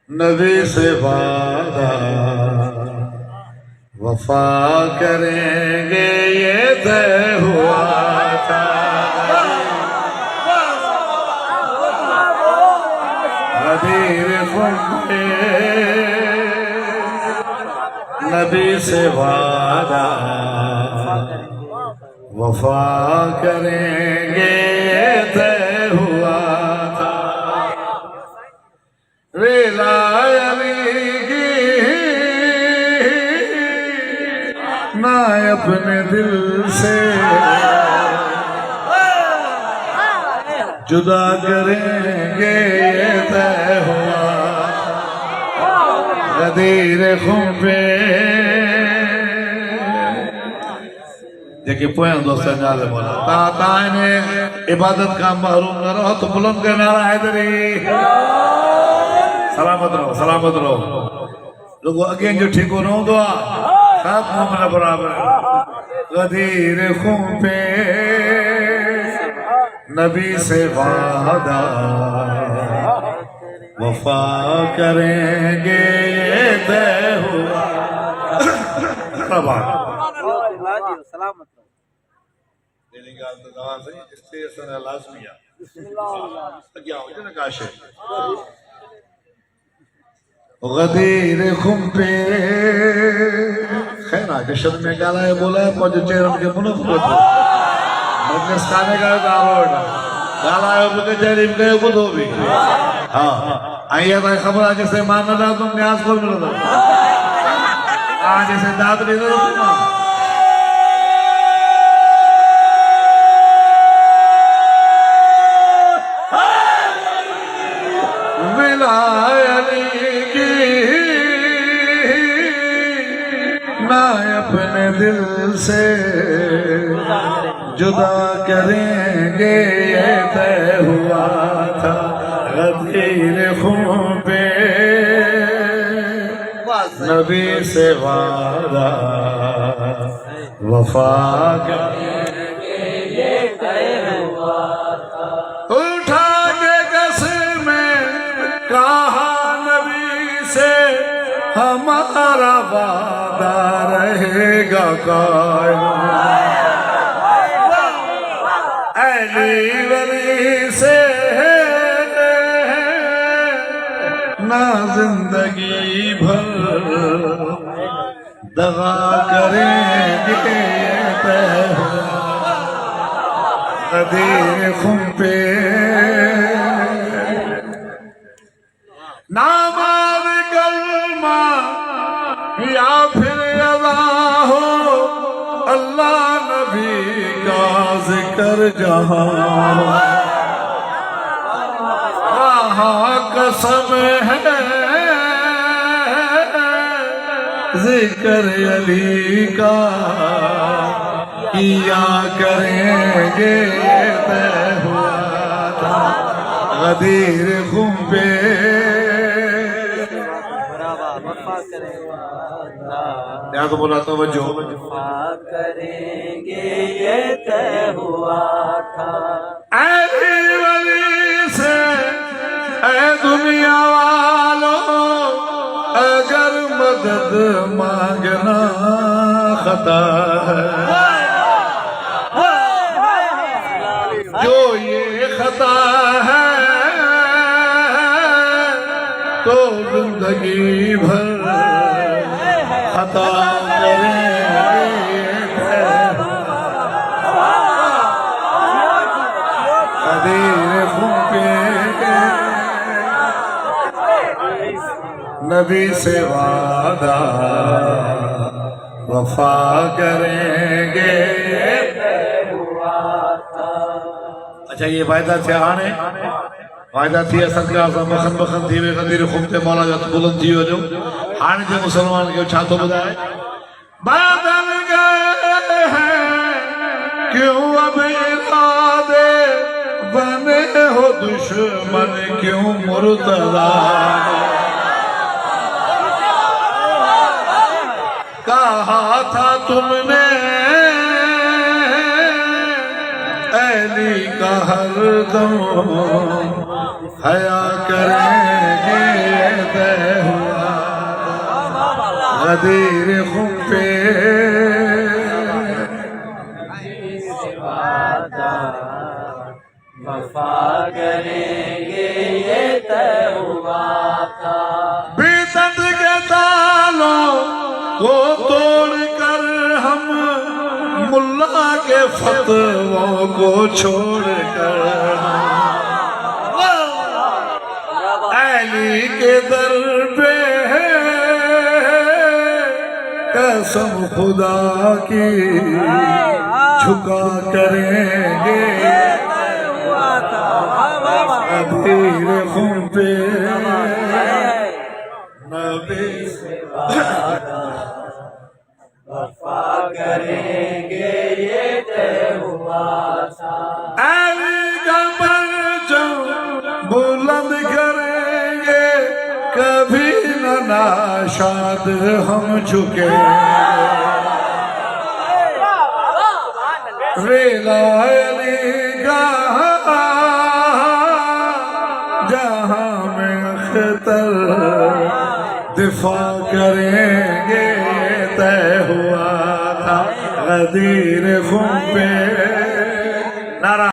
नबी से वादा वफा करेंगे ये तय हुआ था। गदीर खुम्बे नबी से वादा वफा करेंगे ये तय हुआ था। विलायली की ना अपने दिल से जुदा करेंगे ये तय हुआ। गदीर खुम्बे जेके पोयां दोस्त नाले बोला ताने इबादत का महरूम न रहो तो बुलंद के नारा हैदरी। सलामत रहो लोगो अगे जो ठीको न हूंदो आहे सब मोमिन बराबर। गदीर खुम्बे नबी से वादा वफा करेंगे ये तय हुआ। सलामत गदीर खुम्बे खैर आगे शब्द में गाला है बोला है पहुंचे चेहरे के मुनफ मजलिस खाने का गाला है उनके चेहरे में गए बुधो भी। हाँ आइए भाई खबर आज से मान ना तुम न्यास को मिलो आज से दाद नहीं दो ना अपने दिल से जुदा करेंगे ये तय हुआ था। गदीर खुम्बे नबी से वादा वफा करेंगे ये तय हुआ था। उठा के कसमें कहा नबी से हमारा वादा रहेगा कायम। अली वली से ना जिंदगी भर दगा करेंगे तय हुआ। गदीर खुम्बे नामाज़ कलमा या फिर अदा हो अल्लाह नबी का जिक्र जहां कहाँ कसम है जिक्र अली का किया करेंगे तय हुआ था। गदीर खुम्बे या तो बोला तो वजो करेंगे ये तय हुआ था। अली वली से ऐ दुनिया वालों अगर मदद मांगना खता है जो ये खता है तो जिंदगी भर खता करेंगे। गदीर खुम्बे नबी से वादा वफा करेंगे। अच्छा ये वायदा थे हाणे वायदा थी सरकार सां मखन मखन थी वे गदीर खुम्बे मौला जो बुलंद थी वञो। हाणे जे मुसलमान खे छा थो ॿुधाए बदल गए हैं क्यों अब इरादे बने हो दुश्मन क्यों मुर्तदा। कहा था तुमने अली का हरदम हया करेंगे तय हुआ गदीर खुम पे वफा करेंगे ये तय हुआ था। बेदर्द के तालों को तोड़ कर हम मुल्ला के फतवों को छोड़ कर अली के दर पे कसम खुदा की झुका करेंगे अबीर खुम पे नबी वफा करेंगे ये तय हुआ था। अली का परचम बुलंद करेंगे कभी न नाशाद हम झुके वेला अली का जहां में अख्तर दिफा करेंगे तय हुआ था गदीर खुम पे नारा